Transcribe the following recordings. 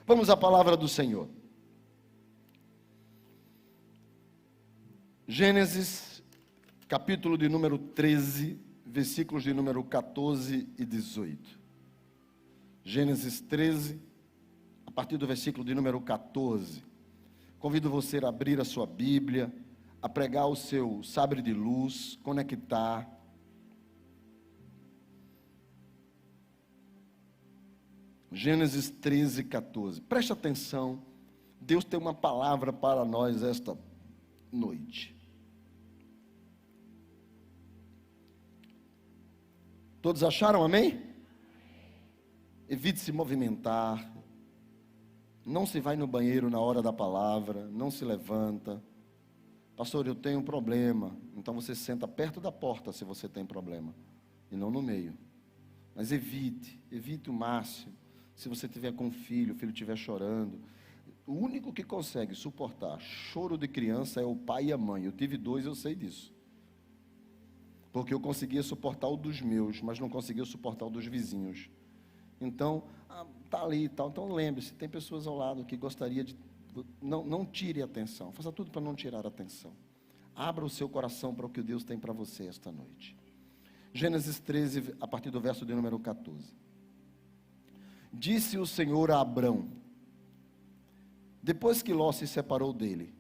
Vamos à palavra do Senhor. Gênesis, capítulo de número 13, versículos de número 14 e 18. Gênesis 13, a partir do versículo de número 14. Convido você a abrir a sua Bíblia, a pregar o seu sabre de luz, conectar. Gênesis 13, 14. Preste atenção, Deus tem uma palavra para nós esta noite. Todos acharam, amém? Evite se movimentar. Não se vai no banheiro na hora da palavra, não se levanta. Pastor, eu tenho um problema. Então você senta perto da porta se você tem problema, e não no meio. Mas evite o máximo. Se você tiver com um filho, o filho estiver chorando, o único que consegue suportar choro de criança é o pai e a mãe. Eu tive 2, eu sei disso. Porque eu conseguia suportar o dos meus, mas não conseguia suportar o dos vizinhos. Então, está ali e tal. Então lembre-se, tem pessoas ao lado que gostaria de... Não tire a atenção, faça tudo para não tirar a atenção. Abra o seu coração para o que Deus tem para você esta noite. Gênesis 13, a partir do verso de número 14. Disse o Senhor a Abrão, depois que Ló se separou dele: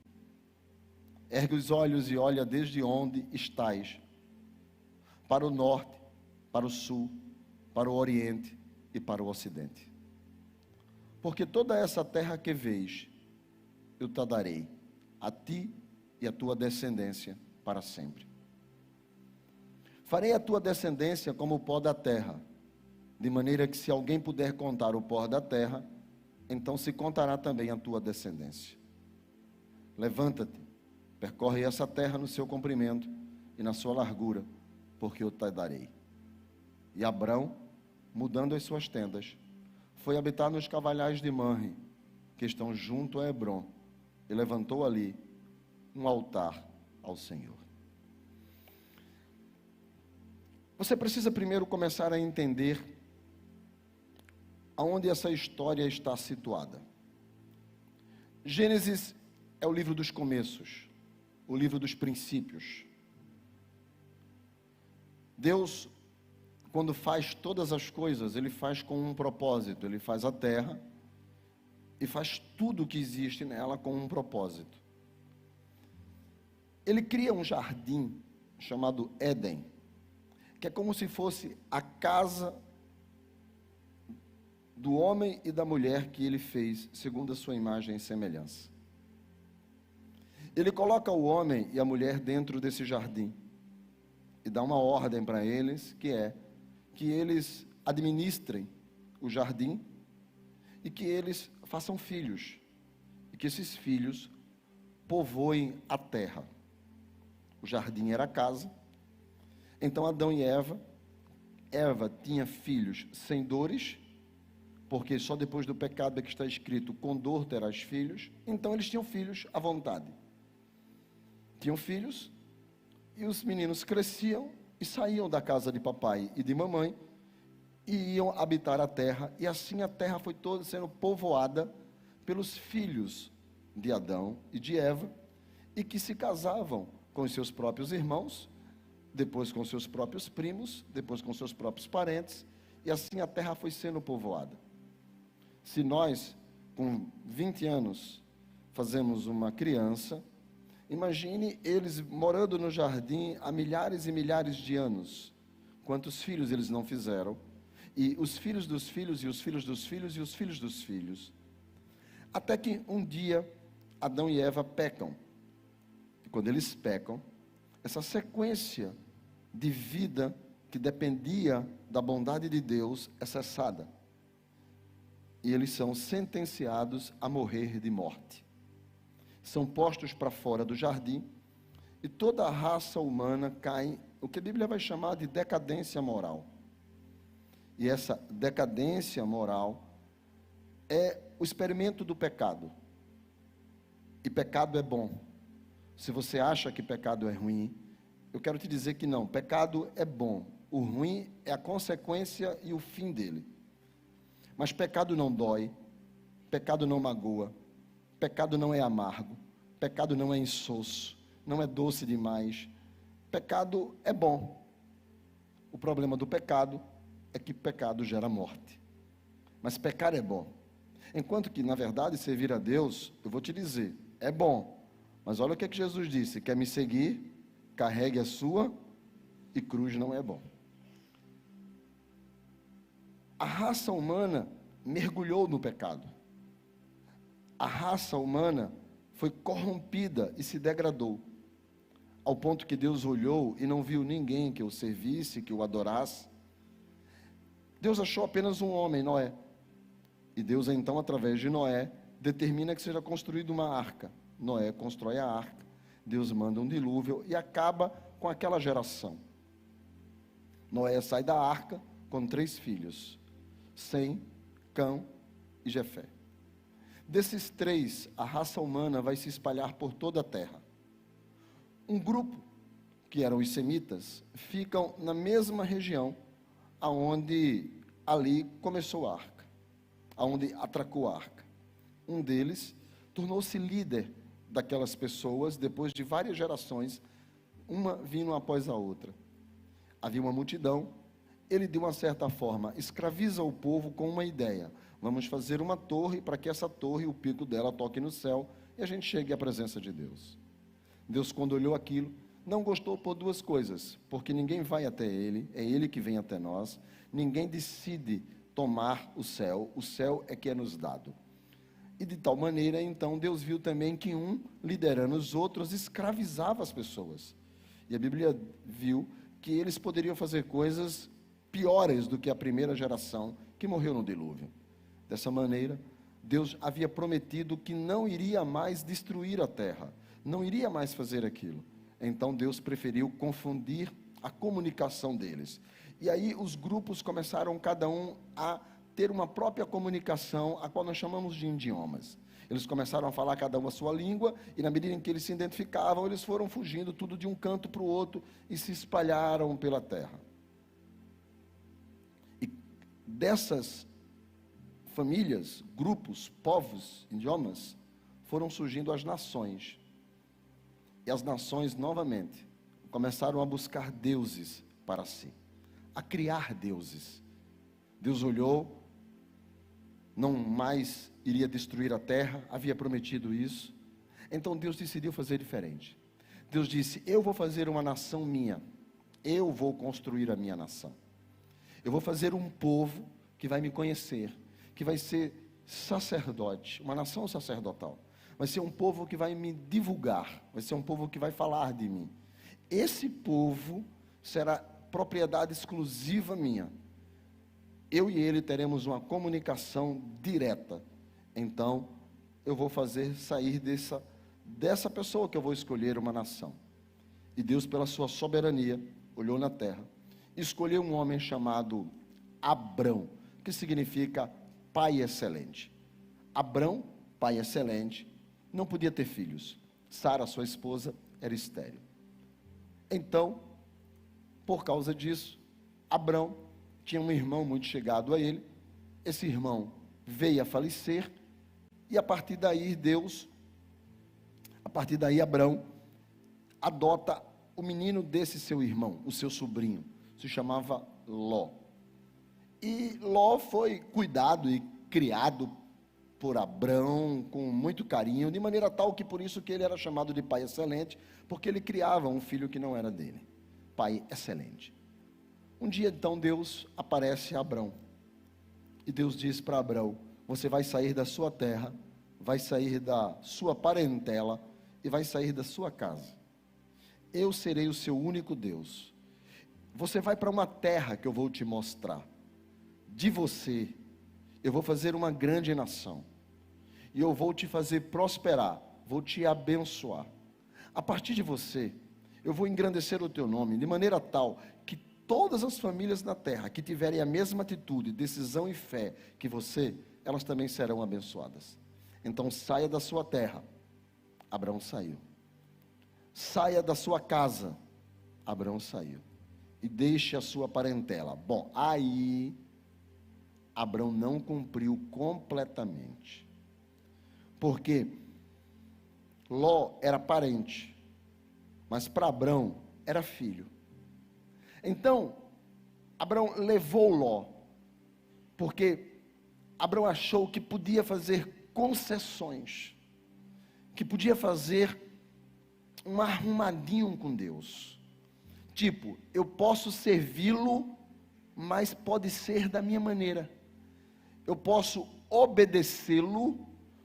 ergue os olhos e olha desde onde estás, para o norte, para o sul, para o oriente e para o ocidente. Porque toda essa terra que vês, eu te darei, a ti e a tua descendência para sempre. Farei a tua descendência como o pó da terra, de maneira que se alguém puder contar o pó da terra, então se contará também a tua descendência. Levanta-te, percorre essa terra no seu comprimento e na sua largura, porque eu te darei. E Abrão, mudando as suas tendas, foi habitar nos cavalhais de Manre, que estão junto a Hebrom, e levantou ali um altar ao Senhor. Você precisa primeiro começar a entender aonde essa história está situada. Gênesis é o livro dos começos, o livro dos princípios. Deus, quando faz todas as coisas, Ele faz com um propósito. Ele faz a terra e faz tudo o que existe nela com um propósito. Ele cria um jardim chamado Éden, que é como se fosse a casa do homem e da mulher que Ele fez, segundo a sua imagem e semelhança. Ele coloca o homem e a mulher dentro desse jardim e dá uma ordem para eles, que é que eles administrem o jardim e que eles façam filhos, e que esses filhos povoem a terra. O jardim era a casa. Então Adão e Eva tinha filhos sem dores, porque só depois do pecado é que está escrito: com dor terás filhos. Então eles tinham filhos à vontade. Tinham filhos, e os meninos cresciam e saíam da casa de papai e de mamãe e iam habitar a terra. E assim a terra foi toda sendo povoada pelos filhos de Adão e de Eva, e que se casavam com os seus próprios irmãos, depois com seus próprios primos, depois com seus próprios parentes, e assim a terra foi sendo povoada. Se nós, com 20 anos, fazemos uma criança, imagine eles morando no jardim há milhares e milhares de anos. Quantos filhos eles não fizeram? E os filhos dos filhos, e os filhos dos filhos, e os filhos dos filhos. Até que um dia, Adão e Eva pecam. E quando eles pecam, essa sequência de vida que dependia da bondade de Deus é cessada. E eles são sentenciados a morrer de morte. São postos para fora do jardim, e toda a raça humana cai, o que a Bíblia vai chamar de decadência moral. E essa decadência moral é o experimento do pecado. E pecado é bom. Se você acha que pecado é ruim, eu quero te dizer que não, pecado é bom. O ruim é a consequência e o fim dele. Mas pecado não dói, Pecado não magoa, pecado não é amargo, pecado não é insosso, não é doce demais. Pecado é bom. O problema do pecado é que pecado gera morte. Mas pecar é bom. Enquanto que, na verdade, servir a Deus, eu vou te dizer, é bom. Mas olha o que Jesus disse: quer me seguir, carregue a sua e cruz não é bom. A raça humana mergulhou no pecado. A raça humana foi corrompida e se degradou, ao ponto que Deus olhou e não viu ninguém que o servisse, que o adorasse. Deus achou apenas um homem, Noé. E Deus então, através de Noé, determina que seja construída uma arca. Noé constrói a arca, Deus manda um dilúvio e acaba com aquela geração. Noé sai da arca com 3 filhos, Sem, Cão e Jefé. Desses 3, a raça humana vai se espalhar por toda a terra. Um grupo, que eram os semitas, ficam na mesma região aonde ali começou a arca, aonde atracou a arca. Um deles tornou-se líder daquelas pessoas depois de várias gerações, uma vindo após a outra. Havia uma multidão, ele de uma certa forma escraviza o povo com uma ideia: vamos fazer uma torre para que essa torre, o pico dela, toque no céu e a gente chegue à presença de Deus. Deus, quando olhou aquilo, não gostou por 2 coisas, porque ninguém vai até ele, é ele que vem até nós, ninguém decide tomar o céu é que é nos dado. E de tal maneira, então, Deus viu também que um, liderando os outros, escravizava as pessoas. E a Bíblia viu que eles poderiam fazer coisas piores do que a primeira geração que morreu no dilúvio. Dessa maneira, Deus havia prometido que não iria mais destruir a terra, não iria mais fazer aquilo. Então Deus preferiu confundir a comunicação deles. E aí os grupos começaram cada um a ter uma própria comunicação, a qual nós chamamos de idiomas. Eles começaram a falar cada um a sua língua, e na medida em que eles se identificavam, eles foram fugindo tudo de um canto para o outro e se espalharam pela terra. E dessas famílias, grupos, povos, idiomas, foram surgindo as nações. E as nações, novamente, começaram a buscar deuses para si, a criar deuses. Deus olhou, não mais iria destruir a terra, havia prometido isso. Então Deus decidiu fazer diferente. Deus disse: eu vou fazer uma nação minha, eu vou construir a minha nação. Eu vou fazer um povo que vai me conhecer, que vai ser sacerdote, uma nação sacerdotal. Vai ser um povo que vai me divulgar, vai ser um povo que vai falar de mim. Esse povo será propriedade exclusiva minha. Eu e ele teremos uma comunicação direta. Então, eu vou fazer sair dessa pessoa que eu vou escolher uma nação. E Deus, pela sua soberania, olhou na terra, escolheu um homem chamado Abrão, que significa pai excelente. Abrão, pai excelente, não podia ter filhos. Sara, sua esposa, era estéril. Então, por causa disso, Abrão tinha um irmão muito chegado a ele. Esse irmão veio a falecer, e a partir daí Abrão adota o menino desse seu irmão, o seu sobrinho, se chamava Ló. E Ló foi cuidado e criado por Abrão com muito carinho, de maneira tal que por isso que ele era chamado de pai excelente, porque ele criava um filho que não era dele, pai excelente. Um dia então Deus aparece a Abrão, e Deus diz para Abrão: você vai sair da sua terra, vai sair da sua parentela, e vai sair da sua casa. Eu serei o seu único Deus. Você vai para uma terra que eu vou te mostrar. De você, eu vou fazer uma grande nação. E eu vou te fazer prosperar, vou te abençoar. A partir de você, eu vou engrandecer o teu nome, de maneira tal que todas as famílias na terra que tiverem a mesma atitude, decisão e fé que você, elas também serão abençoadas. Então saia da sua terra. Abraão saiu. Saia da sua casa. Abraão saiu. E deixe a sua parentela. Bom, aí Abraão não cumpriu completamente. Porque Ló era parente, mas para Abrão era filho. Então, Abrão levou Ló, porque Abrão achou que podia fazer concessões, que podia fazer um arrumadinho com Deus. Tipo, eu posso servi-lo, mas pode ser da minha maneira. Eu posso obedecê-lo,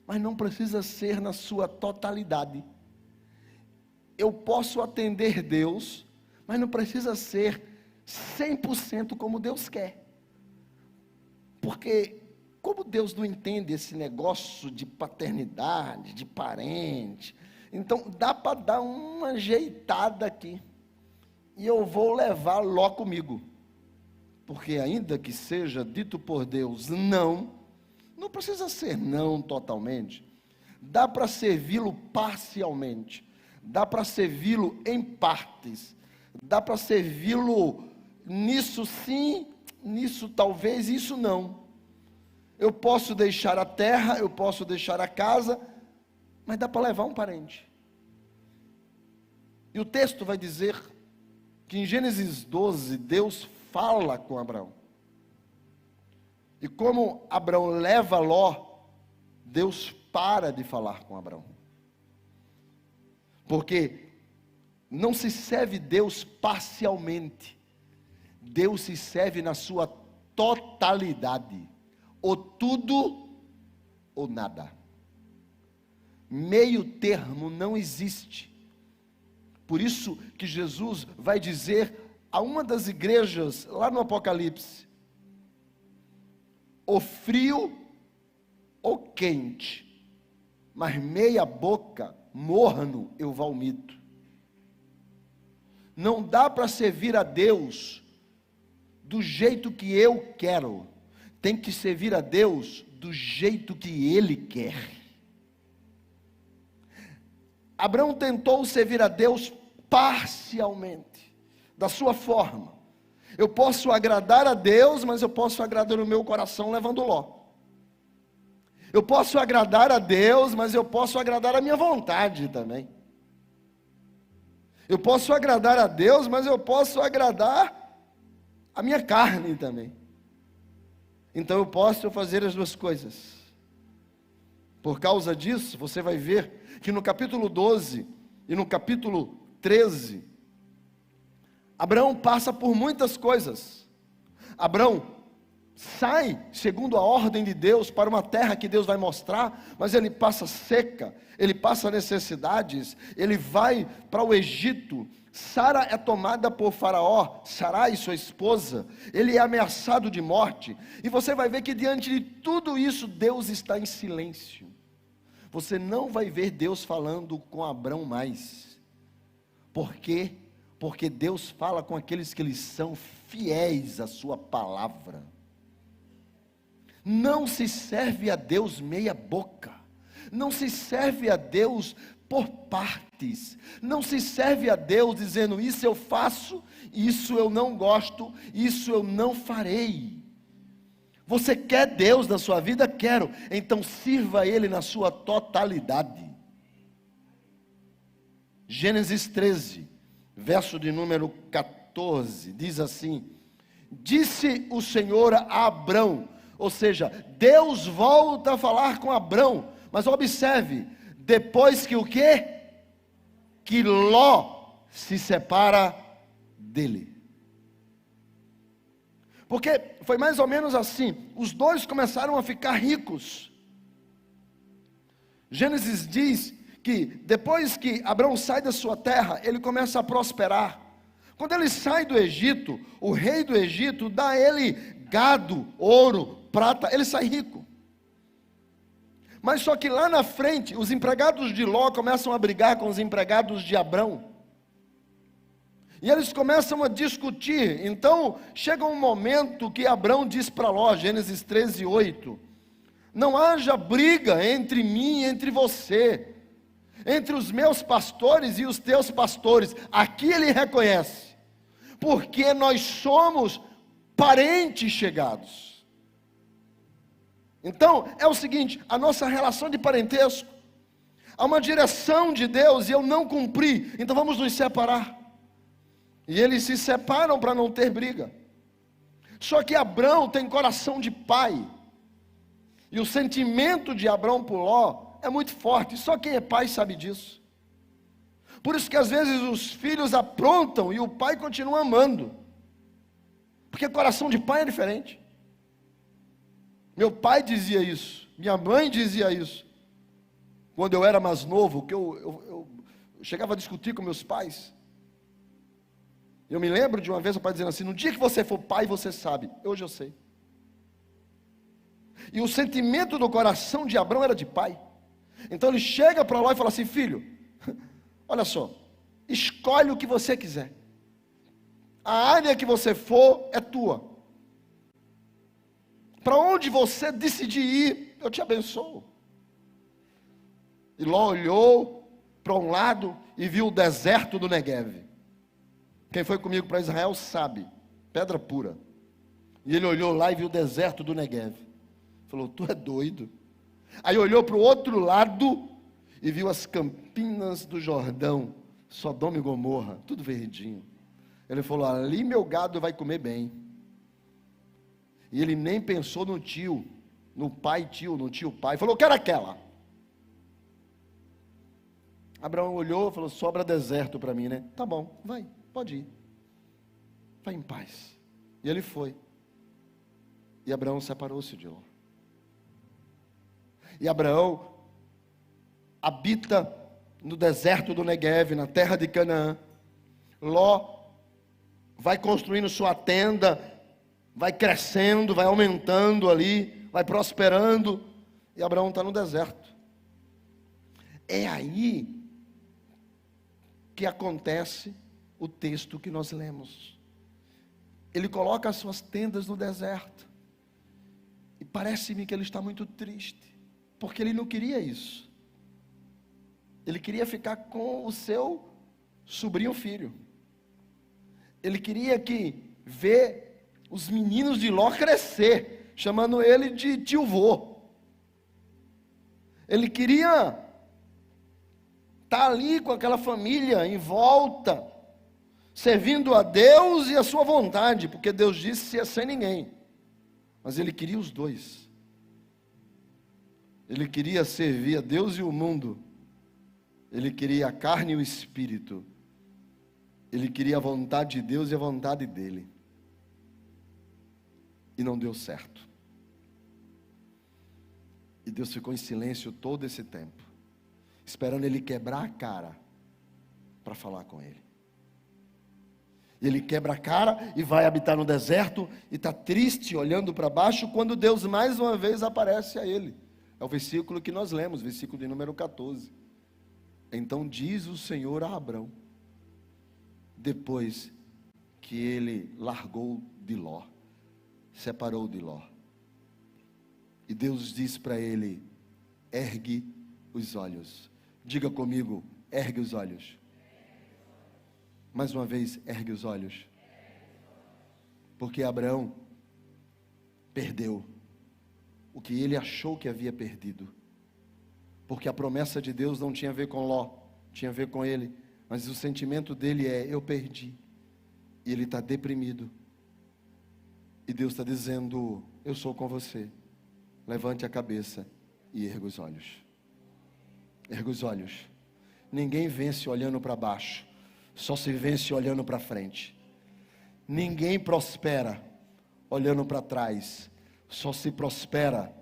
mas não precisa ser na sua totalidade. Eu posso atender Deus, mas não precisa ser 100% como Deus quer. Porque como Deus não entende esse negócio de paternidade, de parente, então dá para dar uma ajeitada aqui. E eu vou levar Ló comigo. Porque ainda que seja dito por Deus não precisa ser não totalmente. Dá para servi-lo parcialmente. Dá para servi-lo em partes. Dá para servi-lo nisso sim, nisso talvez, isso não. Eu posso deixar a terra, eu posso deixar a casa, mas dá para levar um parente. E o texto vai dizer que em Gênesis 12, Deus fala com Abraão. E como Abraão leva Ló, Deus para de falar com Abraão. Porque não se serve Deus parcialmente. Deus se serve na sua totalidade. Ou tudo, ou nada. Meio termo não existe. Por isso que Jesus vai dizer a uma das igrejas, lá no Apocalipse, ou frio, ou quente, mas meia boca, morno, eu vomito. Não dá para servir a Deus do jeito que eu quero. Tem que servir a Deus do jeito que Ele quer. Abraão tentou servir a Deus parcialmente, da sua forma. Eu posso agradar a Deus, mas eu posso agradar o meu coração levando Ló. Eu posso agradar a Deus, mas eu posso agradar a minha vontade também. Eu posso agradar a Deus, mas eu posso agradar a minha carne também. Então eu posso fazer as duas coisas. Por causa disso, você vai ver que no capítulo 12 e no capítulo 13, Abraão passa por muitas coisas. Abraão sai, segundo a ordem de Deus, para uma terra que Deus vai mostrar, mas ele passa seca, ele passa necessidades, ele vai para o Egito. Sara é tomada por Faraó, Sarai, sua esposa, ele é ameaçado de morte, e você vai ver que diante de tudo isso, Deus está em silêncio. Você não vai ver Deus falando com Abraão mais. Por quê? Porque Deus fala com aqueles que eles são fiéis à sua palavra. Não se serve a Deus meia boca. Não se serve a Deus por partes. Não se serve a Deus dizendo: isso eu faço, isso eu não gosto, isso eu não farei. Você quer Deus na sua vida? Quero. Então sirva a Ele na sua totalidade. Gênesis 13, verso de número 14, diz assim: disse o Senhor a Abrão, ou seja, Deus volta a falar com Abrão, mas observe, depois que o quê? Que Ló se separa dele. Porque foi mais ou menos assim, os dois começaram a ficar ricos. Gênesis diz que depois que Abrão sai da sua terra, ele começa a prosperar. Quando ele sai do Egito, o rei do Egito dá a ele gado, ouro, prata, ele sai rico. Mas só que lá na frente, os empregados de Ló começam a brigar com os empregados de Abrão. E eles começam a discutir. Então, chega um momento que Abrão diz para Ló, Gênesis 13, 8, não haja briga entre mim e entre você, entre os meus pastores e os teus pastores. Aqui ele reconhece, porque nós somos parentes chegados. Então, é o seguinte, a nossa relação de parentesco, há uma direção de Deus e eu não cumpri, então vamos nos separar. E eles se separam para não ter briga. Só que Abrão tem coração de pai, e o sentimento de Abrão por Ló é muito forte, só quem é pai sabe disso. Por isso que às vezes os filhos aprontam e o pai continua amando, porque coração de pai é diferente. Meu pai dizia isso, minha mãe dizia isso, quando eu era mais novo, que eu chegava a discutir com meus pais. Eu me lembro de uma vez o pai dizendo assim: no dia que você for pai, você sabe. Hoje eu sei. E o sentimento do coração de Abrão era de pai. Então ele chega para Ló e fala assim: filho, olha só, escolhe o que você quiser. A área que você for é tua. Para onde você decidir ir, eu te abençoo. E Ló olhou para um lado e viu o deserto do Negueve. Quem foi comigo para Israel sabe, pedra pura. E ele olhou lá e viu o deserto do Negueve. Falou: tu é doido. Aí olhou para o outro lado e viu as campinas do Jordão, Sodoma e Gomorra, tudo verdinho. Ele falou: ali meu gado vai comer bem. E ele nem pensou no tio, no pai tio, no tio pai. Falou: quero aquela. Abraão olhou e falou: sobra deserto para mim, né? Tá bom, vai, pode ir. Vai em paz. E ele foi. E Abraão separou-se de Ló. E Abraão habita no deserto do Negueve, na terra de Canaã. Ló vai construindo sua tenda, vai crescendo, vai aumentando ali, vai prosperando, e Abraão está no deserto. É aí que acontece o texto que nós lemos. Ele coloca as suas tendas no deserto, e parece-me que ele está muito triste, porque ele não queria isso. Ele queria ficar com o seu sobrinho filho. Ele queria ver os meninos de Ló crescer, chamando ele de tio-vô. Ele queria estar ali com aquela família em volta, servindo a Deus e a sua vontade, porque Deus disse ia sem ninguém. Mas ele queria os dois. Ele queria servir a Deus e o mundo. Ele queria a carne e o espírito. Ele queria a vontade de Deus e a vontade dele. E não deu certo. E Deus ficou em silêncio todo esse tempo, esperando ele quebrar a cara para falar com ele. E ele quebra a cara e vai habitar no deserto e está triste, olhando para baixo, quando Deus mais uma vez aparece a ele. É o versículo que nós lemos, versículo de número 14. Então diz o Senhor a Abrão, depois que ele largou de Ló, separou de Ló. E Deus diz para ele: ergue os olhos. Diga comigo: ergue os olhos. Mais uma vez, ergue os olhos. Porque Abraão perdeu o que ele achou que havia perdido. Porque a promessa de Deus não tinha a ver com Ló, tinha a ver com ele. Mas o sentimento dele é: eu perdi. E ele está deprimido. E Deus está dizendo: eu sou com você. Levante a cabeça e erga os olhos. Erga os olhos. Ninguém vence olhando para baixo, só se vence olhando para frente. Ninguém prospera olhando para trás, só se prospera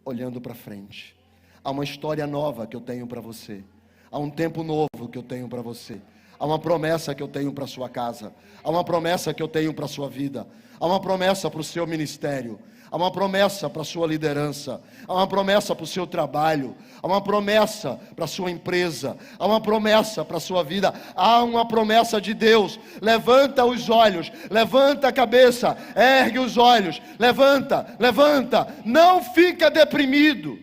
olhando para frente. Há uma história nova que eu tenho para você. Há um tempo novo que eu tenho para você. Há uma promessa que eu tenho para sua casa. Há uma promessa que eu tenho para sua vida. Há uma promessa para o seu ministério. Há uma promessa para a sua liderança. Há uma promessa para o seu trabalho. Há uma promessa para a sua empresa. Há uma promessa para a sua vida. Há uma promessa de Deus. Levanta os olhos. Levanta a cabeça. Ergue os olhos. Levanta, levanta. Não fica deprimido.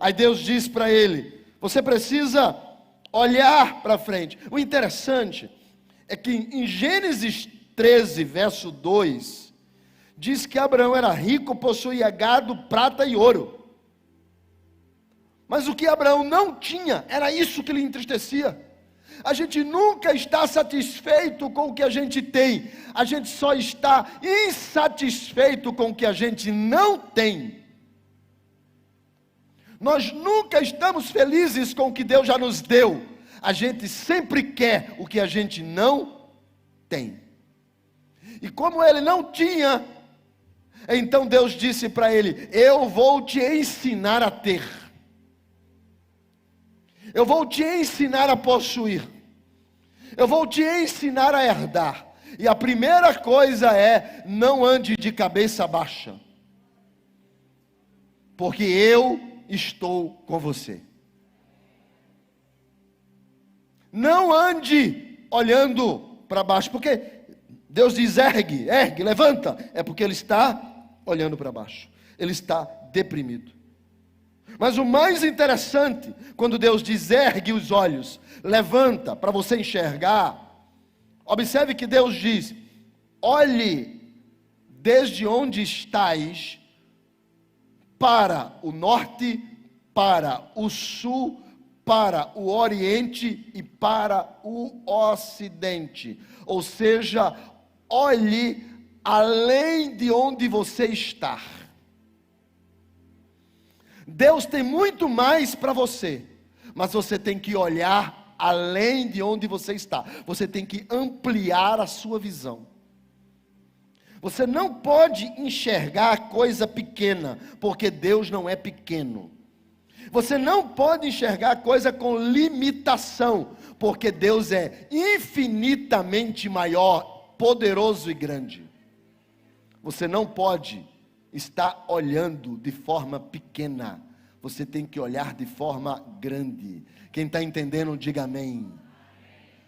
Aí Deus diz para ele: você precisa olhar para frente. O interessante é que em Gênesis 13, verso 2, diz que Abraão era rico, possuía gado, prata e ouro. Mas o que Abraão não tinha, era isso que lhe entristecia. A gente nunca está satisfeito com o que a gente tem, a gente só está insatisfeito com o que a gente não tem. Nós nunca estamos felizes com o que Deus já nos deu, a gente sempre quer o que a gente não tem. E como ele não tinha, então Deus disse para ele: eu vou te ensinar a ter. Eu vou te ensinar a possuir. Eu vou te ensinar a herdar. E a primeira coisa é: não ande de cabeça baixa, porque eu estou com você. Não ande olhando para baixo, porque Deus diz: ergue, ergue, levanta. É porque ele está olhando para baixo, ele está deprimido. Mas o mais interessante, quando Deus diz: ergue os olhos, levanta para você enxergar, observe que Deus diz: olhe desde onde estais, para o norte, para o sul, para o oriente e para o ocidente. Ou seja, olhe além de onde você está. Deus tem muito mais para você, mas você tem que olhar além de onde você está. Você tem que ampliar a sua visão. Você não pode enxergar coisa pequena, porque Deus não é pequeno. Você não pode enxergar coisa com limitação, porque Deus é infinitamente maior, poderoso e grande. Você não pode estar olhando de forma pequena, você tem que olhar de forma grande. Quem está entendendo, diga amém.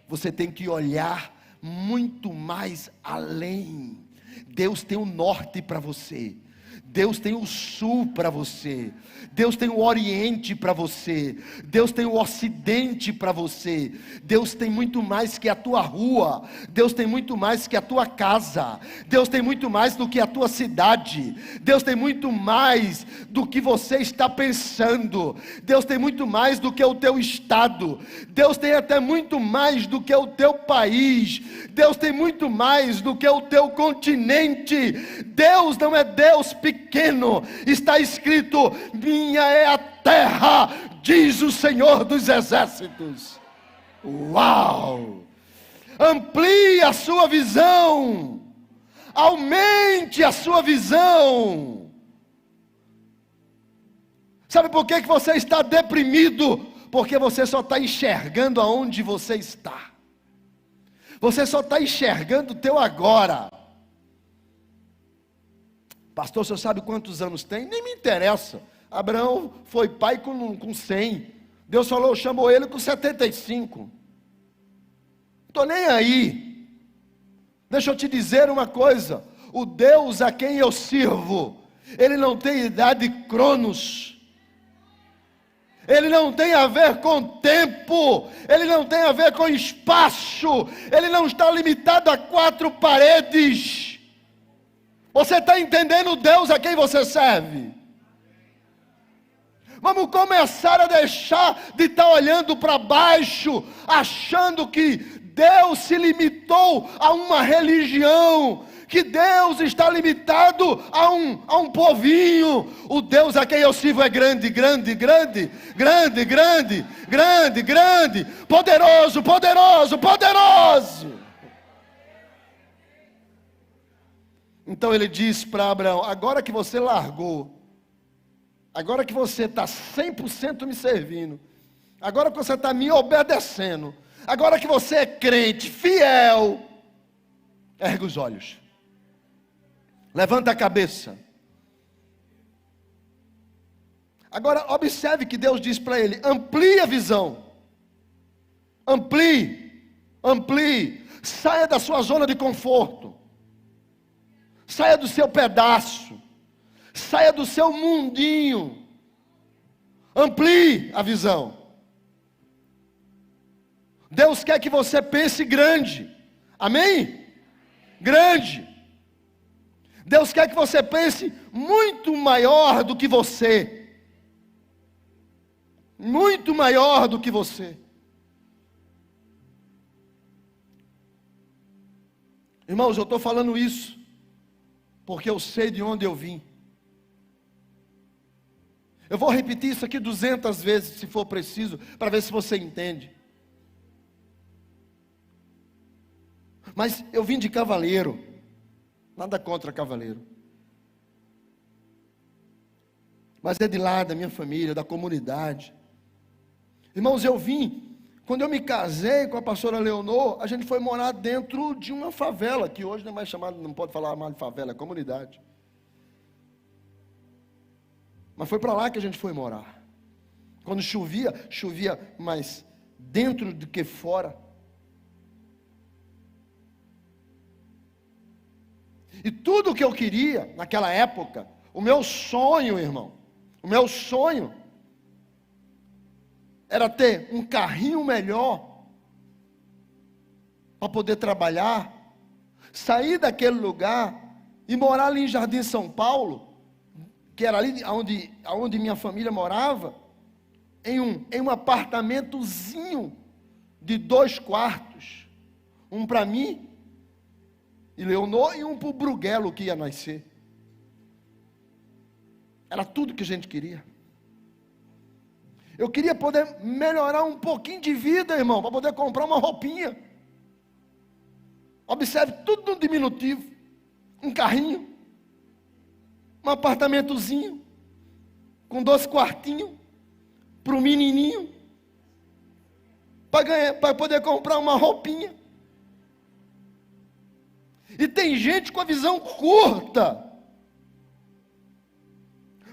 Você tem que olhar muito mais além. Deus tem o norte para você, Deus tem o sul para você, Deus tem o oriente para você, Deus tem o ocidente para você. Deus tem muito mais que a tua rua, Deus tem muito mais que a tua casa, Deus tem muito mais do que a tua cidade, Deus tem muito mais do que você está pensando, Deus tem muito mais do que o teu estado, Deus tem até muito mais do que o teu país, Deus tem muito mais do que o teu continente. Deus não é Deus pequeno, está escrito: minha é a terra, diz o Senhor dos exércitos. Uau! Amplie a sua visão, aumente a sua visão. Sabe por que você está deprimido? Porque você só está enxergando aonde você está. Você só está enxergando o teu agora. Pastor, o senhor sabe quantos anos tem? Nem me interessa. Abraão foi pai com 100. Deus falou, chamou ele com 75. Não estou nem aí. Deixa eu te dizer uma coisa. O Deus a quem eu sirvo, Ele não tem idade cronos. Ele não tem a ver com tempo, Ele não tem a ver com espaço, Ele não está limitado a 4 paredes. Você está entendendo o Deus a quem você serve? Vamos começar a deixar de estar olhando para baixo, achando que Deus se limitou a uma religião, que Deus está limitado a um povinho. O Deus a quem eu sirvo é grande, grande, grande, grande, grande, grande, grande, poderoso, poderoso, poderoso. Então ele diz para Abraão: agora que você largou, agora que você está 100% me servindo, agora que você está me obedecendo, agora que você é crente, fiel, ergue os olhos. Levanta a cabeça. Agora observe que Deus diz para ele: amplie a visão. Amplie, amplie. Saia da sua zona de conforto. Saia do seu pedaço. Saia do seu mundinho. Amplie a visão. Deus quer que você pense grande. Amém? Grande. Deus quer que você pense muito maior do que você. Muito maior do que você. Irmãos, eu estou falando isso porque eu sei de onde eu vim. Eu vou repetir isso aqui 200 vezes, se for preciso, para ver se você entende. Mas eu vim de cavaleiro. Nada contra cavaleiro. Mas é de lá, da minha família, da comunidade. Irmãos, eu vim, quando eu me casei com a pastora Leonor, a gente foi morar dentro de uma favela, que hoje não é mais chamada, não pode falar mais de favela, é comunidade. Mas foi para lá que a gente foi morar. Quando chovia, chovia mais dentro do que fora. E tudo o que eu queria, naquela época, o meu sonho, irmão, o meu sonho, era ter um carrinho melhor, para poder trabalhar, sair daquele lugar, e morar ali em Jardim São Paulo, que era ali onde minha família morava, em um apartamentozinho, de 2 quartos, um para mim, e Leonor, e um para o Bruguelo que ia nascer. Era tudo que a gente queria. Eu queria poder melhorar um pouquinho de vida, irmão, para poder comprar uma roupinha. Observe, tudo no diminutivo. Um carrinho, um apartamentozinho, com 2 quartinhos, para o menininho, para poder comprar uma roupinha. E tem gente com a visão curta,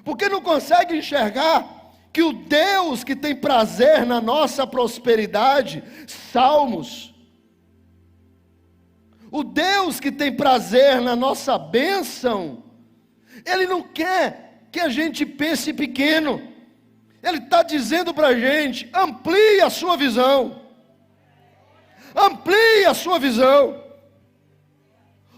porque não consegue enxergar que o Deus que tem prazer na nossa prosperidade, Salmos, o Deus que tem prazer na nossa bênção, Ele não quer que a gente pense pequeno. Ele está dizendo para a gente: amplie a sua visão, amplie a sua visão,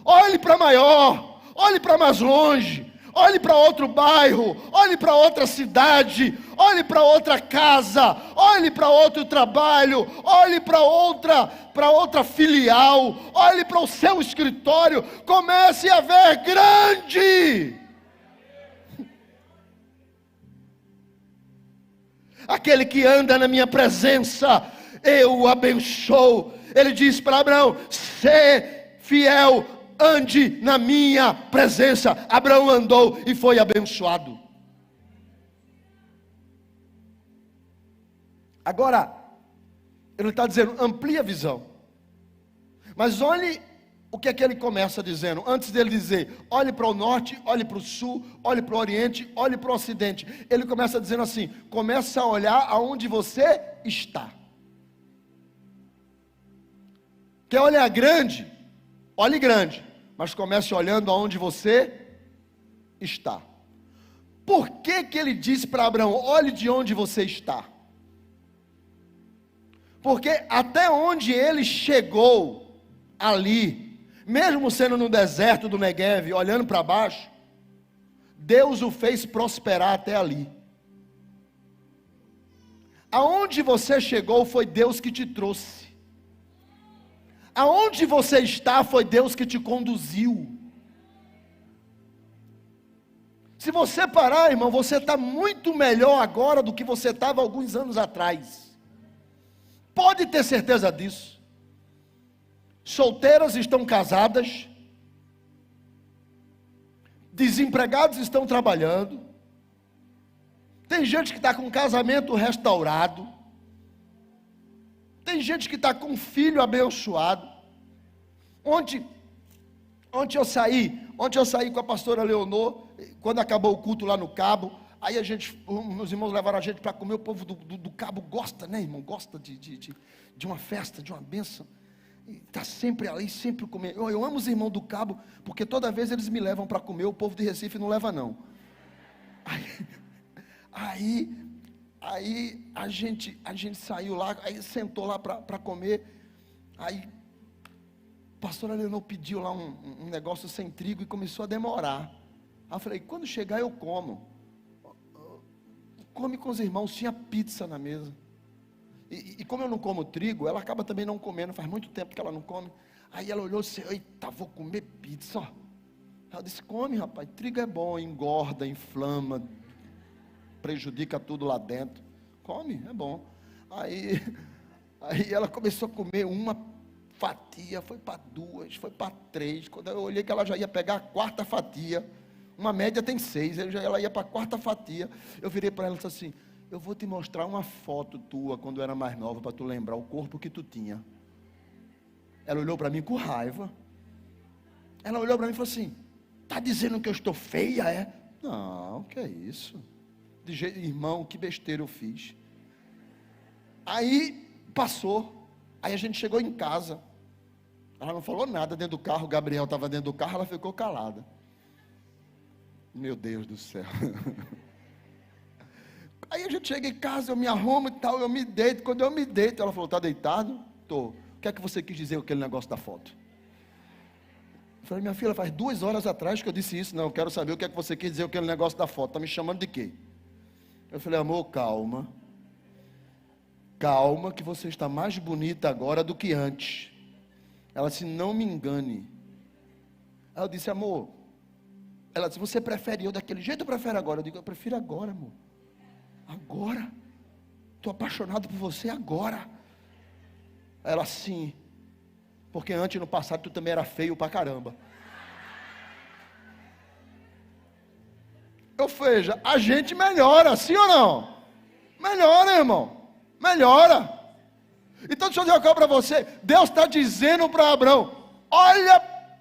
olhe para maior, olhe para mais longe, olhe para outro bairro, olhe para outra cidade, olhe para outra casa, olhe para outro trabalho, olhe para outra filial, olhe para o seu escritório, comece a ver grande. Aquele que anda na minha presença, eu o abençoo. Ele diz para Abraão: sê fiel, ande na minha presença. Abraão andou e foi abençoado. Agora, ele está dizendo: amplie a visão. Mas olhe o que é que ele começa dizendo. Antes dele dizer: olhe para o norte, olhe para o sul, olhe para o oriente, olhe para o ocidente. Ele começa dizendo assim: começa a olhar aonde você está. Quer olhar grande? Olhe grande. Mas comece olhando aonde você está. Por que que ele disse para Abraão: olhe de onde você está? Porque até onde ele chegou ali, mesmo sendo no deserto do Neguev, olhando para baixo, Deus o fez prosperar até ali. Aonde você chegou foi Deus que te trouxe. Aonde você está foi Deus que te conduziu. Se você parar, irmão, você está muito melhor agora do que você estava alguns anos atrás. Pode ter certeza disso. Solteiras estão casadas, desempregados estão trabalhando, tem gente que está com casamento restaurado, tem gente que está com um filho abençoado. Ontem eu saí com a pastora Leonor, quando acabou o culto lá no Cabo. Aí meus irmãos levaram a gente para comer. O povo do Cabo gosta, né, irmão? Gosta de uma festa, de uma bênção. Está sempre ali, sempre comendo. Eu amo os irmãos do Cabo, porque toda vez eles me levam para comer. O povo de Recife não leva, não. Aí a gente saiu lá, aí sentou lá para comer. Aí pastor Alenor pediu lá um negócio sem trigo e começou a demorar. Aí eu falei, quando chegar eu como. Come com os irmãos, tinha pizza na mesa. E como eu não como trigo, ela acaba também não comendo, faz muito tempo que ela não come. Aí ela olhou e disse, eita, vou comer pizza, ó. Ela disse, come rapaz, trigo é bom, engorda, inflama, prejudica tudo lá dentro. Come, é bom. Aí ela começou a comer uma fatia, foi para 2, foi para 3. Quando eu olhei que ela já ia pegar a 4ª fatia, uma média tem 6, ela ia para a 4ª fatia. Eu virei para ela e disse assim, eu vou te mostrar uma foto tua quando eu era mais nova, para tu lembrar o corpo que tu tinha. Ela olhou para mim com raiva. Ela olhou para mim e falou assim, está dizendo que eu estou feia, é? Não, que é isso? De jeito, irmão, que besteira eu fiz. Aí passou. Aí a gente chegou em casa. Ela não falou nada dentro do carro. O Gabriel estava dentro do carro. Ela ficou calada. Meu Deus do céu. Aí a gente chega em casa, eu me arrumo e tal, eu me deito. Quando eu me deito, ela falou, está deitado? Estou. O que é que você quis dizer com aquele negócio da foto? Eu falei, minha filha, faz 2 horas atrás que eu disse isso. Não, eu quero saber o que é que você quis dizer com aquele negócio da foto. Está me chamando de quê? Eu falei, amor, calma. Calma, que você está mais bonita agora do que antes. Ela disse, não me engane. Aí eu disse, amor. Ela disse, você prefere eu daquele jeito ou prefere agora? Eu digo, eu prefiro agora, amor. Agora? Estou apaixonado por você agora. Ela, sim. Porque antes, no passado, tu também era feio pra caramba. Ou seja, a gente melhora, sim ou não? Melhora, irmão. Melhora. Então deixa eu dizer uma coisa para você. Deus está dizendo para Abraão, olha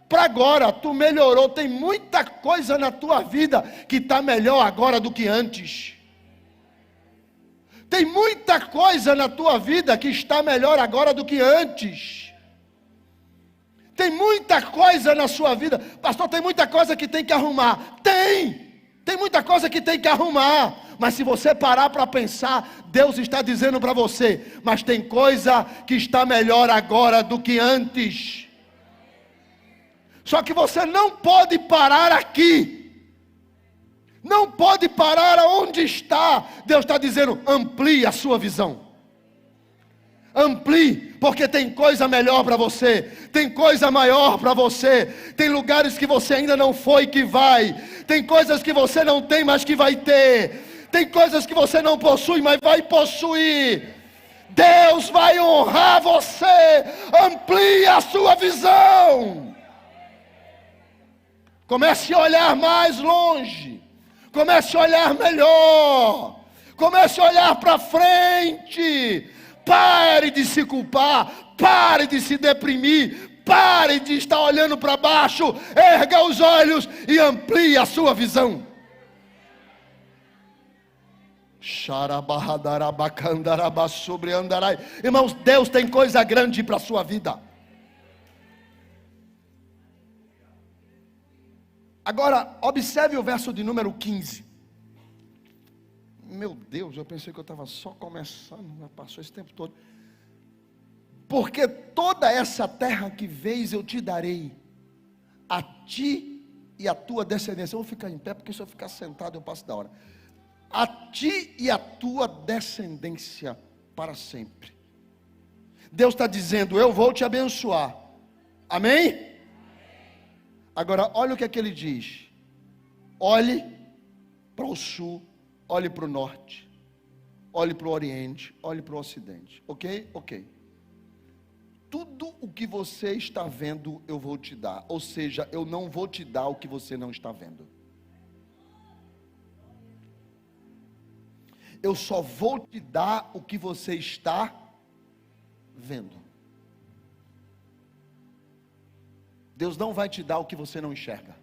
para agora, tu melhorou. Tem muita coisa na tua vida que está melhor agora do que antes. Tem muita coisa na tua vida que está melhor agora do que antes. Tem muita coisa na sua vida. Pastor, tem muita coisa que tem que arrumar. Tem muita coisa que tem que arrumar. Mas se você parar para pensar, Deus está dizendo para você, mas tem coisa que está melhor agora do que antes. Só que você não pode parar aqui. Não pode parar aonde está. Deus está dizendo, amplie a sua visão. Amplie, porque tem coisa melhor para você. Tem coisa maior para você. Tem lugares que você ainda não foi que vai. Tem coisas que você não tem, mas que vai ter. Tem coisas que você não possui, mas vai possuir. Deus vai honrar você. Amplie a sua visão. Comece a olhar mais longe. Comece a olhar melhor. Comece a olhar para frente. Pare de se culpar. Pare de se deprimir. Pare de estar olhando para baixo. Erga os olhos e amplie a sua visão. Irmãos, Deus tem coisa grande para a sua vida. Agora, observe o verso de número 15. Meu Deus, eu pensei que eu estava só começando, passou esse tempo todo. Porque toda essa terra que vês eu te darei, a ti e a tua descendência. Eu vou ficar em pé, porque se eu ficar sentado eu passo da hora. A ti e a tua descendência para sempre. Deus está dizendo, eu vou te abençoar. Amém? Agora, olha o que é que ele diz. Olhe para o sul, olhe para o norte, olhe para o oriente, olhe para o ocidente. Ok? Ok. Tudo o que você está vendo, eu vou te dar. Ou seja, eu não vou te dar o que você não está vendo. Eu só vou te dar o que você está vendo. Deus não vai te dar o que você não enxerga.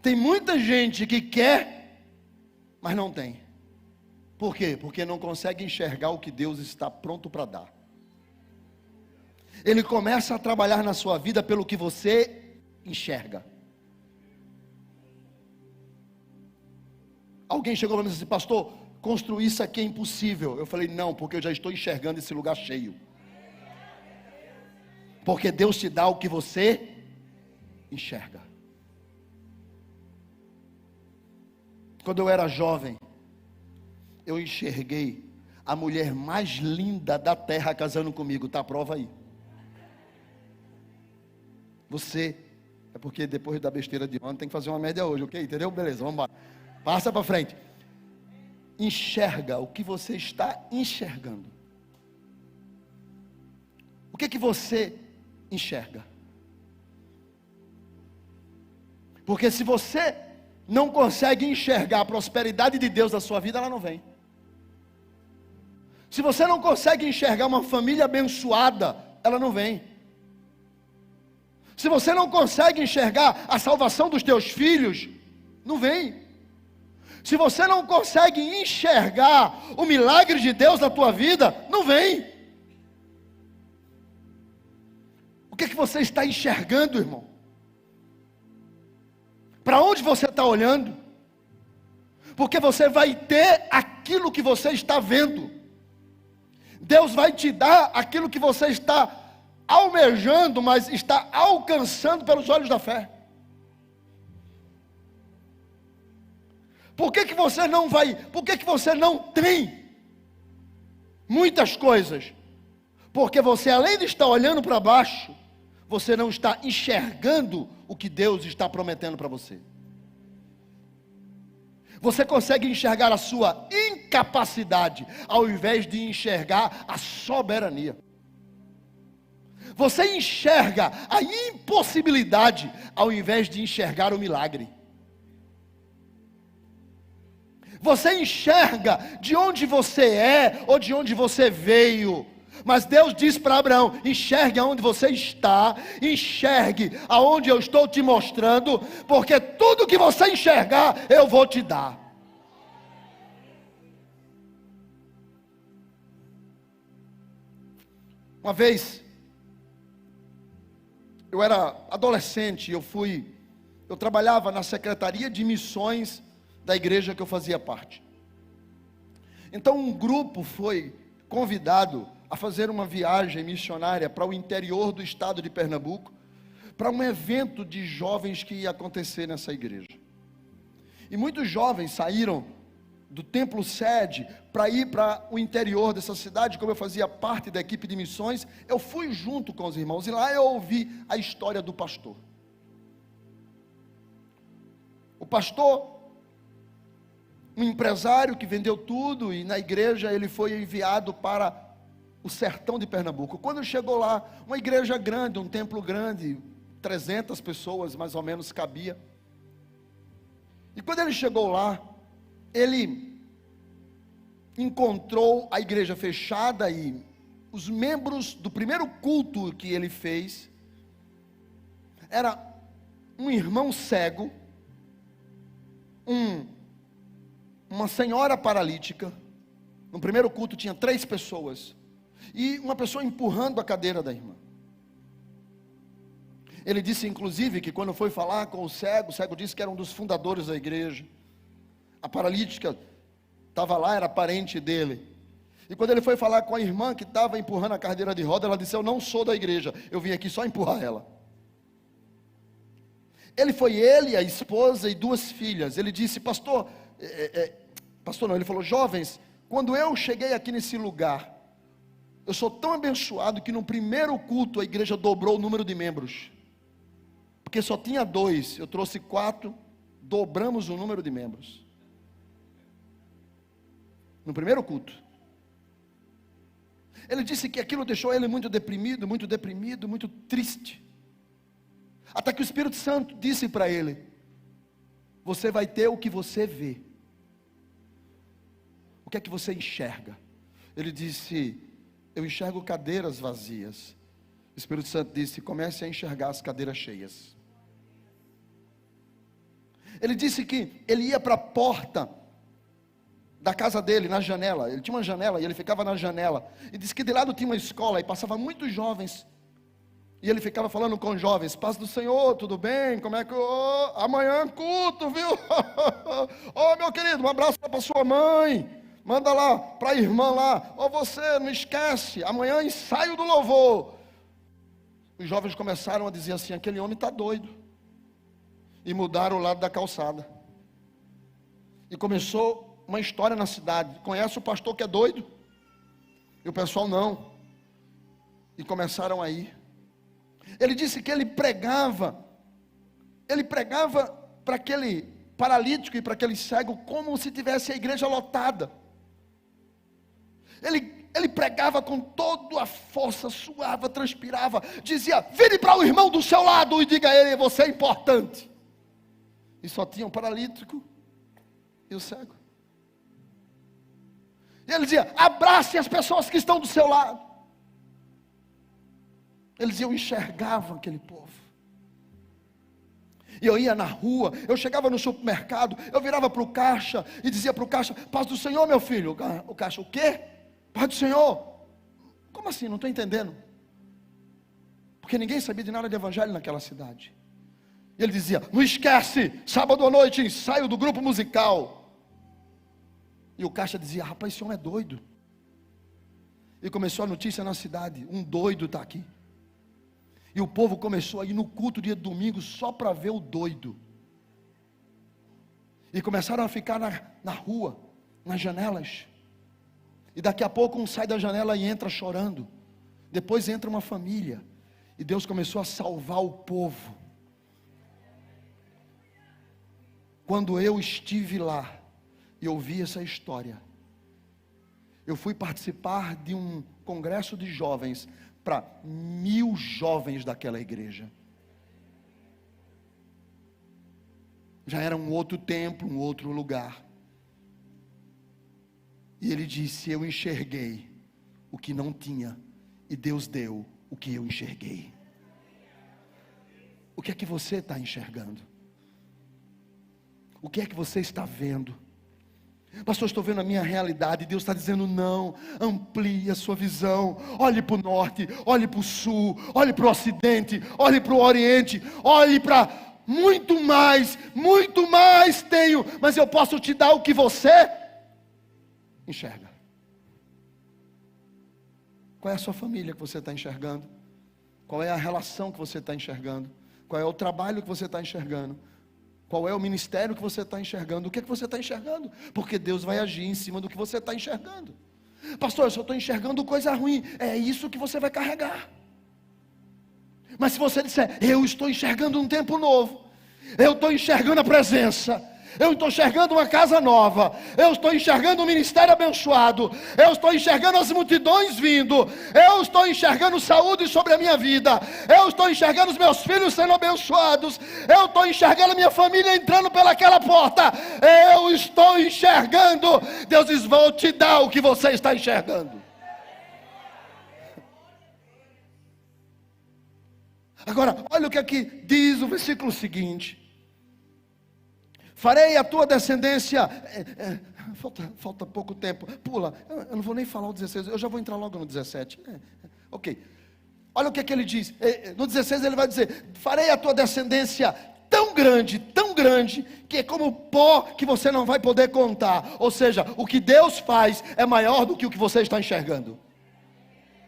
Tem muita gente que quer, mas não tem. Por quê? Porque não consegue enxergar o que Deus está pronto para dar. Ele começa a trabalhar na sua vida pelo que você enxerga. Alguém chegou para mim e disse assim: pastor, construir isso aqui é impossível. Eu falei: não, porque eu já estou enxergando esse lugar cheio. Porque Deus te dá o que você enxerga. Quando eu era jovem, eu enxerguei a mulher mais linda da terra casando comigo. Está a prova aí. Você, é porque depois da besteira de ontem tem que fazer uma média hoje, ok? Entendeu? Beleza, vamos embora. Passa para frente. Enxerga o que você está enxergando. O que você enxerga? Porque se você não consegue enxergar a prosperidade de Deus na sua vida, ela não vem. Se você não consegue enxergar uma família abençoada, ela não vem. Se você não consegue enxergar a salvação dos teus filhos, não vem. Se você não consegue enxergar o milagre de Deus na tua vida, não vem. O que você está enxergando, irmão? Para onde você está olhando? Porque você vai ter aquilo que você está vendo. Deus vai te dar aquilo que você está almejando, mas está alcançando pelos olhos da fé. Por que você não vai? Por que você não tem muitas coisas? Porque você, além de estar olhando para baixo, você não está enxergando o que Deus está prometendo para você. Você consegue enxergar a sua incapacidade, ao invés de enxergar a soberania. Você enxerga a impossibilidade, ao invés de enxergar o milagre. Você enxerga de onde você é, ou de onde você veio. Mas Deus diz para Abraão: enxergue aonde você está, enxergue aonde eu estou te mostrando, porque tudo que você enxergar, eu vou te dar. Uma vez, eu era adolescente, eu trabalhava na secretaria de missões da igreja que eu fazia parte. Então um grupo foi convidado a fazer uma viagem missionária para o interior do estado de Pernambuco, para um evento de jovens que ia acontecer nessa igreja. E muitos jovens saíram do templo sede para ir para o interior dessa cidade. Como eu fazia parte da equipe de missões, eu fui junto com os irmãos, e lá eu ouvi a história do pastor. O pastor, um empresário que vendeu tudo, e na igreja ele foi enviado para o sertão de Pernambuco. Quando chegou lá, uma igreja grande, um templo grande, 300 pessoas mais ou menos cabia. E quando ele chegou lá, ele encontrou a igreja fechada, e os membros do primeiro culto que ele fez, era um irmão cego, uma senhora paralítica. No primeiro culto tinha 3 pessoas, e uma pessoa empurrando a cadeira da irmã. Ele disse inclusive que quando foi falar com o cego disse que era um dos fundadores da igreja. A paralítica estava lá, era parente dele. E quando ele foi falar com a irmã que estava empurrando a cadeira de roda, ela disse: eu não sou da igreja, eu vim aqui só empurrar ela. Ele, a esposa e 2 filhas. Ele disse: pastor não, ele falou: jovens, quando eu cheguei aqui nesse lugar, eu sou tão abençoado que no primeiro culto a igreja dobrou o número de membros. Porque só tinha 2, eu trouxe 4, dobramos o número de membros. No primeiro culto. Ele disse que aquilo deixou ele muito deprimido, muito triste. Até que o Espírito Santo disse para ele: você vai ter o que você vê. O que é que você enxerga? Ele disse: eu enxergo cadeiras vazias. O Espírito Santo disse: comece a enxergar as cadeiras cheias. Ele disse que ele ia para a porta da casa dele, na janela. Ele tinha uma janela e ele ficava na janela. E disse que de lado tinha uma escola e passava muitos jovens E ele ficava falando com os jovens: paz do Senhor, tudo bem? Como é que... amanhã culto, viu? Meu querido, um abraço para sua mãe. Manda lá para a irmã lá. Você, não esquece, amanhã ensaio do louvor. Os jovens começaram a dizer assim: aquele homem está doido. E mudaram o lado da calçada. E começou uma história na cidade: conhece o pastor que é doido? E o pessoal não. E começaram a ir. Ele disse que ele pregava para aquele paralítico e para aquele cego como se tivesse a igreja lotada. Ele pregava com toda a força, suava, transpirava, dizia: vire para o irmão do seu lado e diga a ele: você é importante. E só tinha o paralítico e o cego. E ele dizia: abrace as pessoas que estão do seu lado. Eles eu enxergava aquele povo. E eu ia na rua, eu chegava no supermercado, eu virava para o caixa e dizia para o caixa: paz do Senhor, meu filho. O caixa: o quê? Paz do Senhor. Como assim? Não estou entendendo. Porque ninguém sabia de nada de evangelho naquela cidade. E ele dizia: não esquece, sábado à noite, ensaio do grupo musical. E o caixa dizia: rapaz, esse homem é doido. E começou a notícia na cidade: um doido está aqui. E o povo começou a ir no culto dia de domingo só para ver o doido. E começaram a ficar na rua, nas janelas. E daqui a pouco um sai da janela e entra chorando. Depois entra uma família. E Deus começou a salvar o povo. Quando eu estive lá e ouvi essa história, eu fui participar de um congresso de jovens para 1000 jovens daquela igreja. Já era um outro templo, um outro lugar. E ele disse: eu enxerguei o que não tinha, e Deus deu o que eu enxerguei. O que é que você está enxergando? O que é que você está vendo? Pastor, estou vendo a minha realidade. Deus está dizendo: não, amplie a sua visão. Olhe para o norte, olhe para o sul, olhe para o ocidente, olhe para o oriente, olhe para muito mais tenho, mas eu posso te dar o que você enxerga. Qual é a sua família que você está enxergando? Qual é a relação que você está enxergando? Qual é o trabalho que você está enxergando? Qual é o ministério que você está enxergando? O que é que você está enxergando? Porque Deus vai agir em cima do que você está enxergando. Pastor, eu só estou enxergando coisa ruim. É isso que você vai carregar. Mas se você disser: eu estou enxergando um tempo novo, eu estou enxergando a presença, eu estou enxergando uma casa nova, eu estou enxergando um ministério abençoado, eu estou enxergando as multidões vindo, eu estou enxergando saúde sobre a minha vida, eu estou enxergando os meus filhos sendo abençoados, eu estou enxergando a minha família entrando pelaquela porta, eu estou enxergando. Deus diz: vou te dar o que você está enxergando. Agora, olha o que aqui diz o versículo seguinte: farei a tua descendência... Falta pouco tempo. Pula, eu não vou nem falar o 16, eu já vou entrar logo no 17. Ok. Olha o que ele diz. No 16 ele vai dizer: farei a tua descendência tão grande, que é como pó que você não vai poder contar. Ou seja, o que Deus faz é maior do que o que você está enxergando.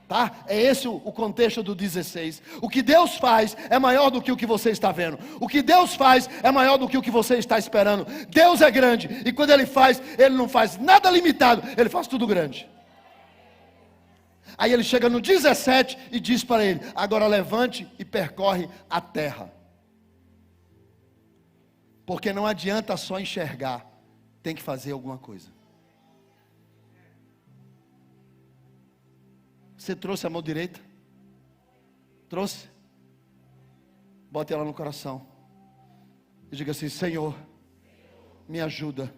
Tá? É esse o contexto do 16. O que Deus faz é maior do que o que você está vendo. O que Deus faz é maior do que o que você está esperando. Deus é grande, e quando Ele faz, Ele não faz nada limitado, Ele faz tudo grande. Aí ele chega no 17 e diz para ele: agora levante e percorre a terra. Porque não adianta só enxergar, tem que fazer alguma coisa. Você trouxe a mão direita? Trouxe? Bote ela no coração e diga assim: Senhor, me ajuda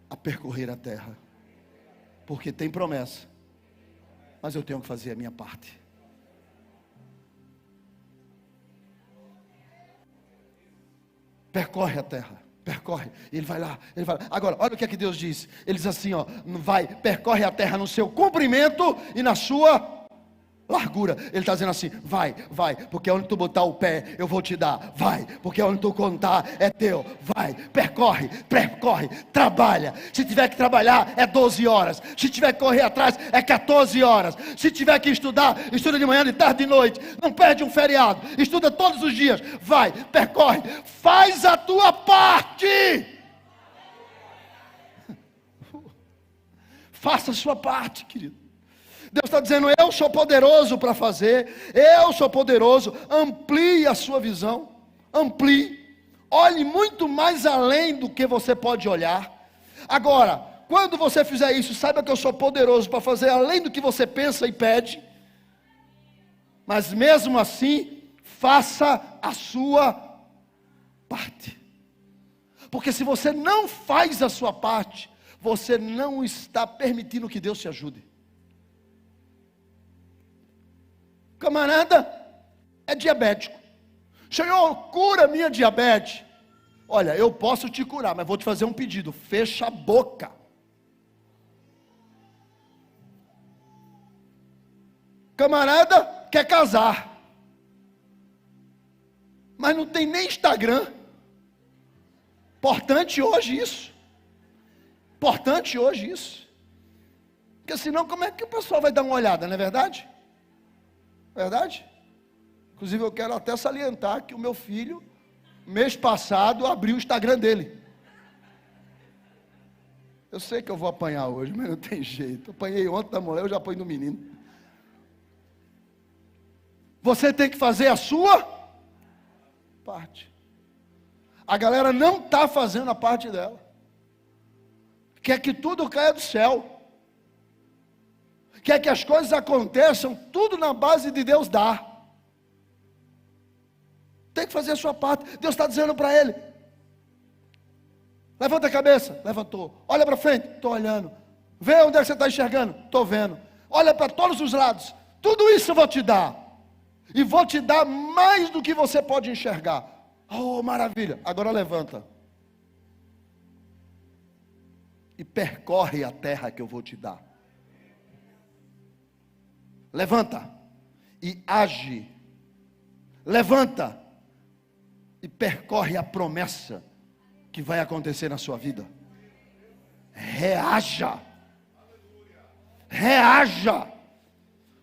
a percorrer a terra, porque tem promessa, mas eu tenho que fazer a minha parte. Percorre a terra, percorre. Ele vai lá, ele vai lá. Agora, olha o que é que Deus diz. Ele diz assim, ó: vai, percorre a terra no seu comprimento e na sua Largura, ele está dizendo assim: vai, porque onde tu botar o pé, eu vou te dar. Vai, porque onde tu contar, é teu. Vai, percorre, trabalha. Se tiver que trabalhar, é 12 horas. Se tiver que correr atrás, é 14 horas. Se tiver que estudar, estuda de manhã, de tarde, de noite. Não perde um feriado, estuda todos os dias. Vai, percorre, faz a tua parte. Faça a sua parte, querido. Deus está dizendo: eu sou poderoso para fazer, eu sou poderoso. Amplie a sua visão, amplie, olhe muito mais além do que você pode olhar. Agora, quando você fizer isso, saiba que eu sou poderoso para fazer além do que você pensa e pede. Mas mesmo assim, faça a sua parte. Porque se você não faz a sua parte, você não está permitindo que Deus te ajude. Camarada é diabético. Senhor, cura minha diabetes. Olha, eu posso te curar, mas vou te fazer um pedido: fecha a boca. Camarada quer casar, mas não tem nem Instagram. Importante hoje isso. Porque senão como é que o pessoal vai dar uma olhada, não é verdade? Verdade? Inclusive eu quero até salientar que o meu filho, mês passado, abriu o Instagram dele. Eu sei que eu vou apanhar hoje, mas não tem jeito. Apanhei ontem da mulher, eu já apanhei no menino. Você tem que fazer a sua parte. A galera não está fazendo a parte dela. Quer que tudo caia do céu. Quer que as coisas aconteçam tudo na base de Deus dar. Tem que fazer a sua parte. Deus está dizendo para ele: levanta a cabeça. Levantou. Olha para frente. Estou olhando. Vê onde é que você está enxergando. Estou vendo. Olha para todos os lados. Tudo isso eu vou te dar. E vou te dar mais do que você pode enxergar. Oh, maravilha. Agora levanta. E percorre a terra que eu vou te dar. Levanta e age. Levanta e percorre a promessa que vai acontecer na sua vida. Reaja. Reaja.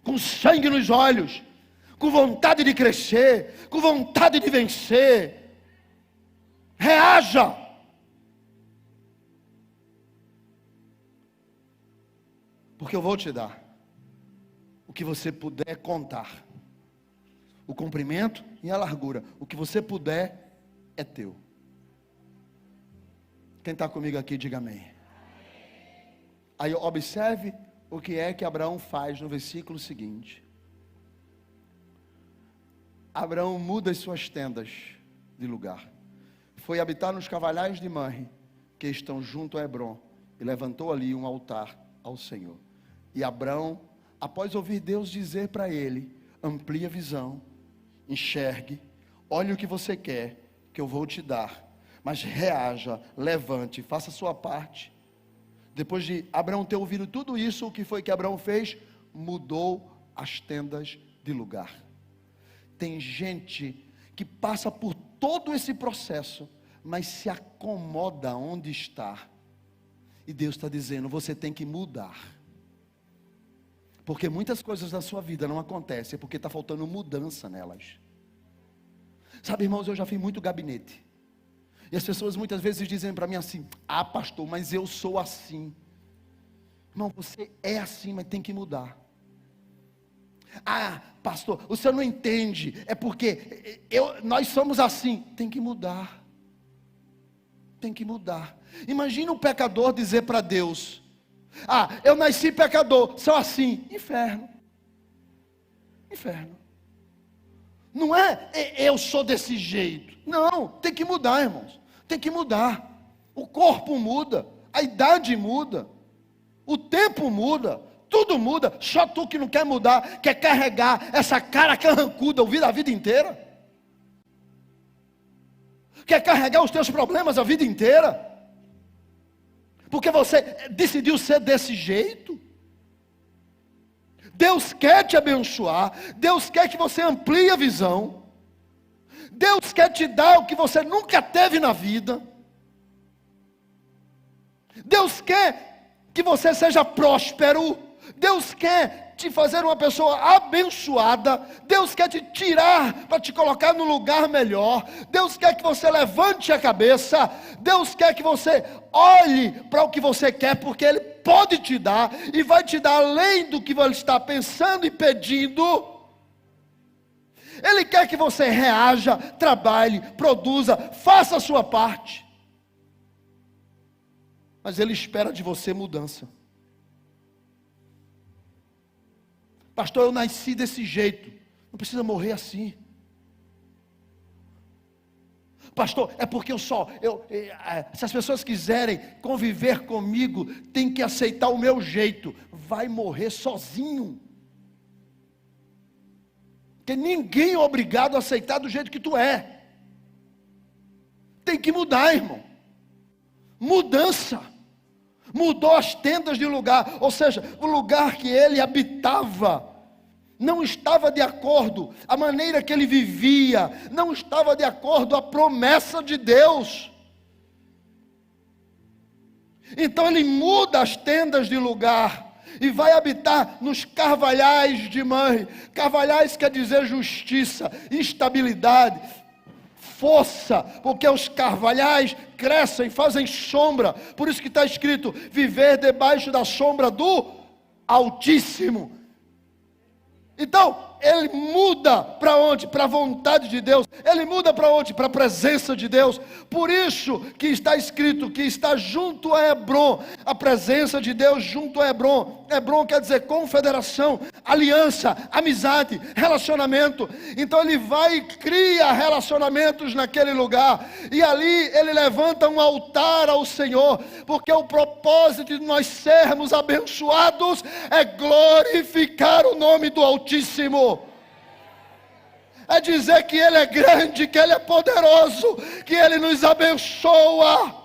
Com sangue nos olhos. Com vontade de crescer. Com vontade de vencer. Reaja. Porque eu vou te dar o que você puder contar. O comprimento e a largura. O que você puder é teu. Quem está comigo aqui, diga amém. Aí observe o que é que Abraão faz no versículo seguinte. Abraão muda as suas tendas de lugar. Foi habitar nos cavalhais de Manre, que estão junto a Hebrom, e levantou ali um altar ao Senhor. E Abraão, após ouvir Deus dizer para ele: amplie a visão, enxergue, olhe o que você quer, que eu vou te dar, mas reaja, levante, faça a sua parte. Depois de Abraão ter ouvido tudo isso, o que foi que Abraão fez? Mudou as tendas de lugar. Tem gente que passa por todo esse processo, mas se acomoda onde está. E Deus está dizendo: você tem que mudar. Porque muitas coisas na sua vida não acontecem porque está faltando mudança nelas. Sabe, irmãos, eu já fiz muito gabinete. E as pessoas muitas vezes dizem para mim assim: ah, pastor, mas eu sou assim. Irmão, você é assim, mas tem que mudar. Ah, pastor, o senhor não entende. É porque nós somos assim. Tem que mudar. Tem que mudar. Imagina um pecador dizer para Deus: ah, eu nasci pecador, sou assim. Inferno. Inferno. Não é eu sou desse jeito. Não, tem que mudar, irmãos. Tem que mudar. O corpo muda, a idade muda, o tempo muda, tudo muda. Só tu que não quer mudar, quer carregar essa cara carrancuda a vida inteira. Quer carregar os teus problemas a vida inteira. Porque você decidiu ser desse jeito. Deus quer te abençoar. Deus quer que você amplie a visão. Deus quer te dar o que você nunca teve na vida. Deus quer que você seja próspero. Deus quer te fazer uma pessoa abençoada. Deus quer te tirar para te colocar no lugar melhor. Deus quer que você levante a cabeça. Deus quer que você olhe para o que você quer, porque Ele pode te dar e vai te dar além do que você está pensando e pedindo. Ele quer que você reaja, trabalhe, produza, faça a sua parte. Mas Ele espera de você mudança. Pastor, eu nasci desse jeito. Não precisa morrer assim. Pastor, é porque se as pessoas quiserem conviver comigo, tem que aceitar o meu jeito. Vai morrer sozinho. Porque ninguém é obrigado a aceitar do jeito que tu é. Tem que mudar, irmão. Mudança. Mudou as tendas de lugar. Ou seja, o lugar que ele habitava não estava de acordo, a maneira que ele vivia não estava de acordo à promessa de Deus. Então ele muda as tendas de lugar e vai habitar nos carvalhais de Mamre. Carvalhais quer dizer justiça, estabilidade, força, porque os carvalhais crescem, fazem sombra. Por isso que está escrito: viver debaixo da sombra do Altíssimo. Então, ele muda para onde? Para a vontade de Deus. Ele muda para onde? Para a presença de Deus. Por isso que está escrito que está junto a Hebrom. A presença de Deus junto a Hebrom. Hebrom quer dizer confederação, aliança, amizade, relacionamento. Então ele vai e cria relacionamentos naquele lugar. E ali ele levanta um altar ao Senhor. Porque o propósito de nós sermos abençoados é glorificar o nome do Altíssimo. É dizer que Ele é grande, que Ele é poderoso, que Ele nos abençoa.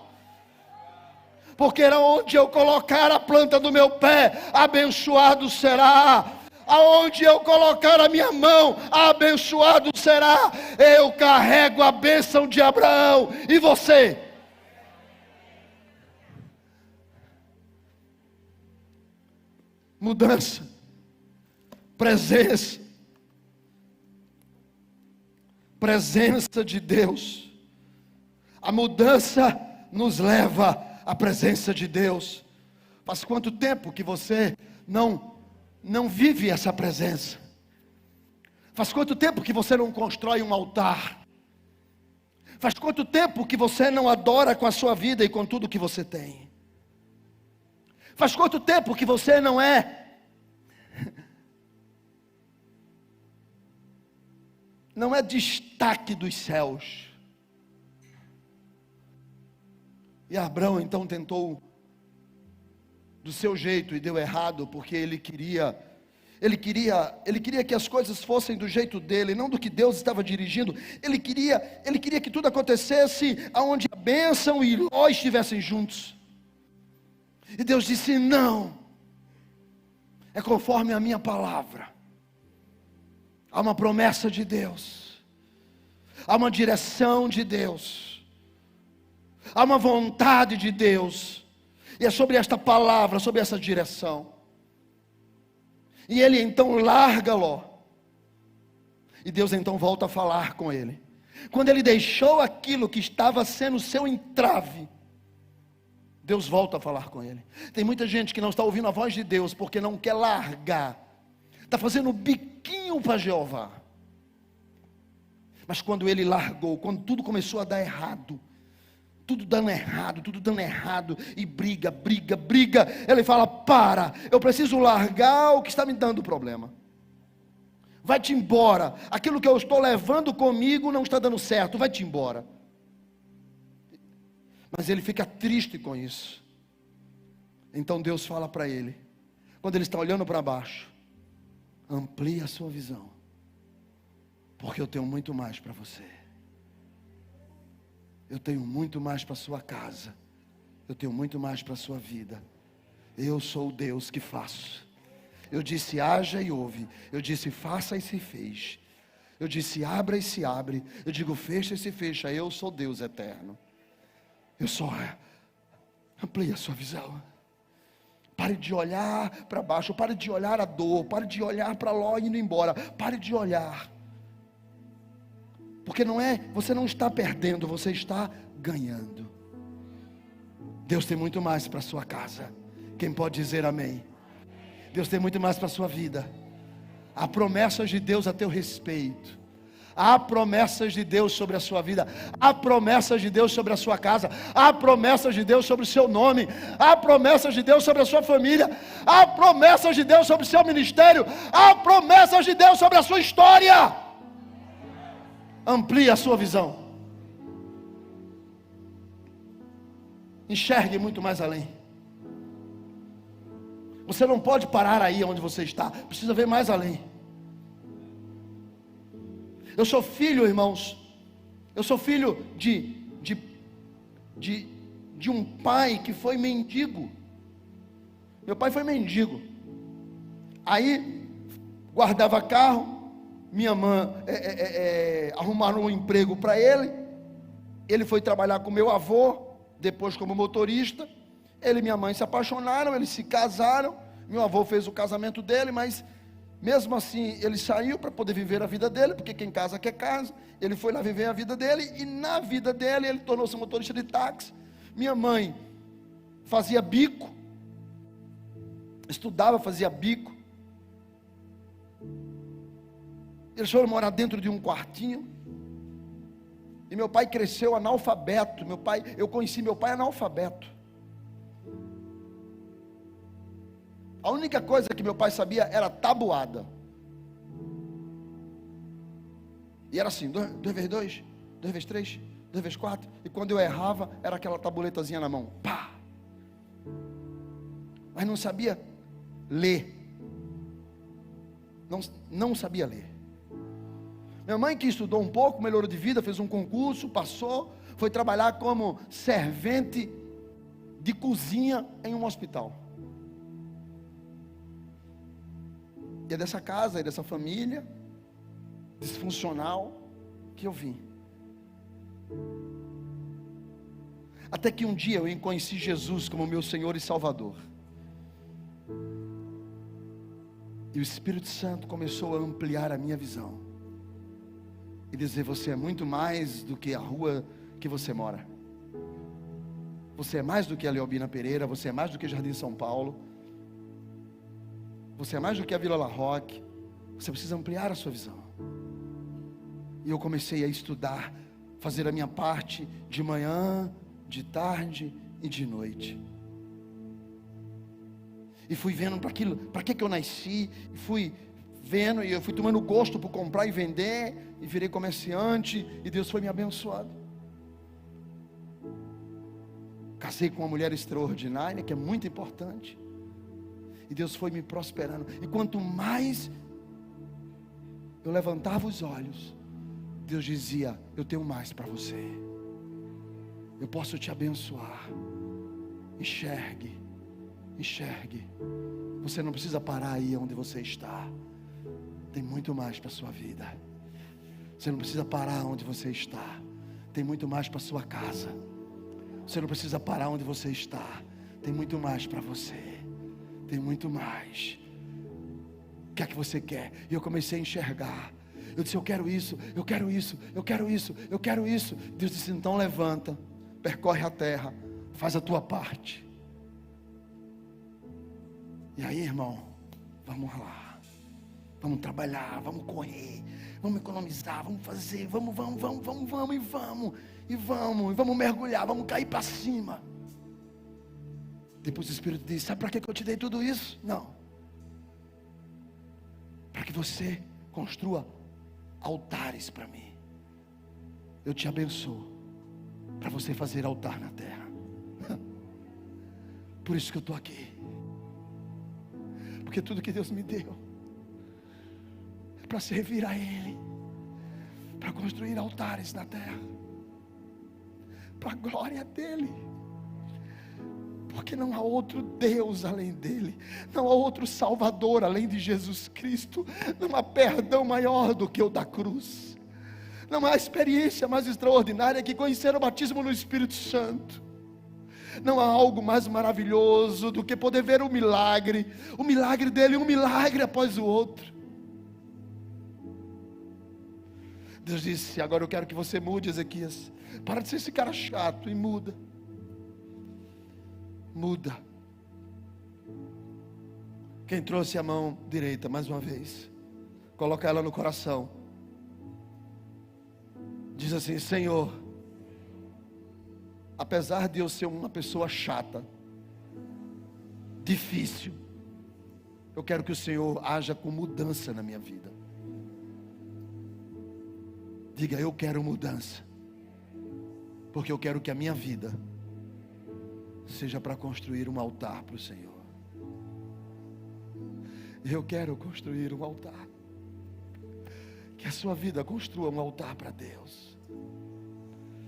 Porque onde eu colocar a planta do meu pé, abençoado será. Aonde eu colocar a minha mão, abençoado será. Eu carrego a bênção de Abraão. E você? Mudança, presença de Deus. A mudança nos leva à presença de Deus. Faz quanto tempo que você não vive essa presença? Faz quanto tempo que você não constrói um altar? Faz quanto tempo que você não adora com a sua vida e com tudo que você tem? Faz quanto tempo que você não é destaque dos céus? E Abraão então tentou do seu jeito e deu errado, porque ele queria que as coisas fossem do jeito dele, não do que Deus estava dirigindo. Ele queria que tudo acontecesse aonde a bênção e Ló estivessem juntos. E Deus disse: não, é conforme a minha palavra. Há uma promessa de Deus, há uma direção de Deus, há uma vontade de Deus, e é sobre esta palavra, sobre essa direção. E ele então larga Ló, e Deus então volta a falar com ele. Quando ele deixou aquilo que estava sendo seu entrave, Deus volta a falar com ele. Tem muita gente que não está ouvindo a voz de Deus, porque não quer largar, está fazendo biquinho para Jeová. Mas quando ele largou, quando tudo começou a dar errado, tudo dando errado, e briga, ele fala: para, eu preciso largar o que está me dando problema. Vai-te embora, aquilo que eu estou levando comigo não está dando certo, vai-te embora. Mas ele fica triste com isso. Então Deus fala para ele, quando ele está olhando para baixo: amplie a sua visão, porque eu tenho muito mais para você. Eu tenho muito mais para a sua casa. Eu tenho muito mais para a sua vida. Eu sou o Deus que faço. Eu disse haja e houve. Eu disse faça e se fez. Eu disse abra e se abre. Eu digo fecha e se fecha. Eu sou Deus eterno. Eu sou. Amplie a sua visão. Pare de olhar para baixo. Pare de olhar a dor. Pare de olhar para Ló indo embora. Pare de olhar. Porque você não está perdendo, você está ganhando. Deus tem muito mais para a sua casa. Quem pode dizer amém? Deus tem muito mais para a sua vida. Há promessas de Deus a teu respeito. Há promessas de Deus sobre a sua vida. Há promessas de Deus sobre a sua casa. Há promessas de Deus sobre o seu nome. Há promessas de Deus sobre a sua família. Há promessas de Deus sobre o seu ministério. Há promessas de Deus sobre a sua história. Amplie a sua visão. Enxergue muito mais além. Você não pode parar aí onde você está. Precisa ver mais além. Eu sou filho, irmãos. Eu sou filho de um pai que foi mendigo. Meu pai foi mendigo. Aí guardava carro. Minha mãe arrumaram um emprego para ele. Ele foi trabalhar com meu avô, depois como motorista. Ele e minha mãe se apaixonaram, eles se casaram. Meu avô fez o casamento dele, mas mesmo assim ele saiu para poder viver a vida dele, porque quem casa quer casa. Ele foi lá viver a vida dele, e na vida dele ele tornou-se motorista de táxi. Minha mãe fazia bico, estudava, fazia bico. Eles foram morar dentro de um quartinho. E meu pai cresceu analfabeto. Eu conheci meu pai analfabeto. A única coisa que meu pai sabia era tabuada. E era assim, 2 vezes 2, 2 vezes 3, 2 vezes 4. E quando eu errava, era aquela tabuletazinha na mão. Pá! Mas não sabia ler. Não sabia ler. Minha mãe, que estudou um pouco, melhorou de vida, fez um concurso, passou, foi trabalhar como servente de cozinha em um hospital. E é dessa casa, é dessa família disfuncional que eu vim. Até que um dia eu conheci Jesus como meu Senhor e Salvador. E o Espírito Santo começou a ampliar a minha visão. E dizer, você é muito mais do que a rua que você mora. Você é mais do que a Leobina Pereira, você é mais do que Jardim São Paulo. Você é mais do que a Vila La Roque. Você precisa ampliar a sua visão. E eu comecei a estudar, fazer a minha parte de manhã, de tarde e de noite. E fui vendo para aquilo, para que eu nasci, e fui vendo, e eu fui tomando gosto por comprar e vender, e virei comerciante, e Deus foi me abençoando. Casei com uma mulher extraordinária, que é muito importante. E Deus foi me prosperando. E quanto mais eu levantava os olhos, Deus dizia, eu tenho mais para você. Eu posso te abençoar. Enxergue. Enxergue. Você não precisa parar aí onde você está. Tem muito mais para a sua vida. Você não precisa parar onde você está. Tem muito mais para a sua casa. Você não precisa parar onde você está. Tem muito mais para você. Tem muito mais. O que é que você quer? E eu comecei a enxergar. Eu disse, eu quero isso, eu quero isso, eu quero isso, eu quero isso. Deus disse, então levanta, percorre a terra, faz a tua parte. E aí, irmão, vamos lá. Vamos trabalhar, vamos correr, vamos economizar, vamos fazer, vamos mergulhar, vamos cair para cima. Depois o Espírito diz, sabe para que eu te dei tudo isso? Não. Para que você construa altares para mim. Eu te abençoo para você fazer altar na terra. Por isso que eu estou aqui. Porque tudo que Deus me deu é para servir a Ele, para construir altares na terra, para a glória dEle, Porque não há outro Deus além dele, não há outro Salvador além de Jesus Cristo, não há perdão maior do que o da cruz, não há experiência mais extraordinária que conhecer o batismo no Espírito Santo, não há algo mais maravilhoso do que poder ver o milagre dele, um milagre após o outro. Deus disse: agora eu quero que você mude, Ezequias, para de ser esse cara chato e muda. Quem trouxe a mão direita mais uma vez, coloca ela no coração, diz assim: Senhor, apesar de eu ser uma pessoa chata, difícil, eu quero que o Senhor haja com mudança na minha vida. Diga: eu quero mudança, porque eu quero que a minha vida seja para construir um altar para o Senhor. Eu quero construir um altar. Que a sua vida construa um altar para Deus.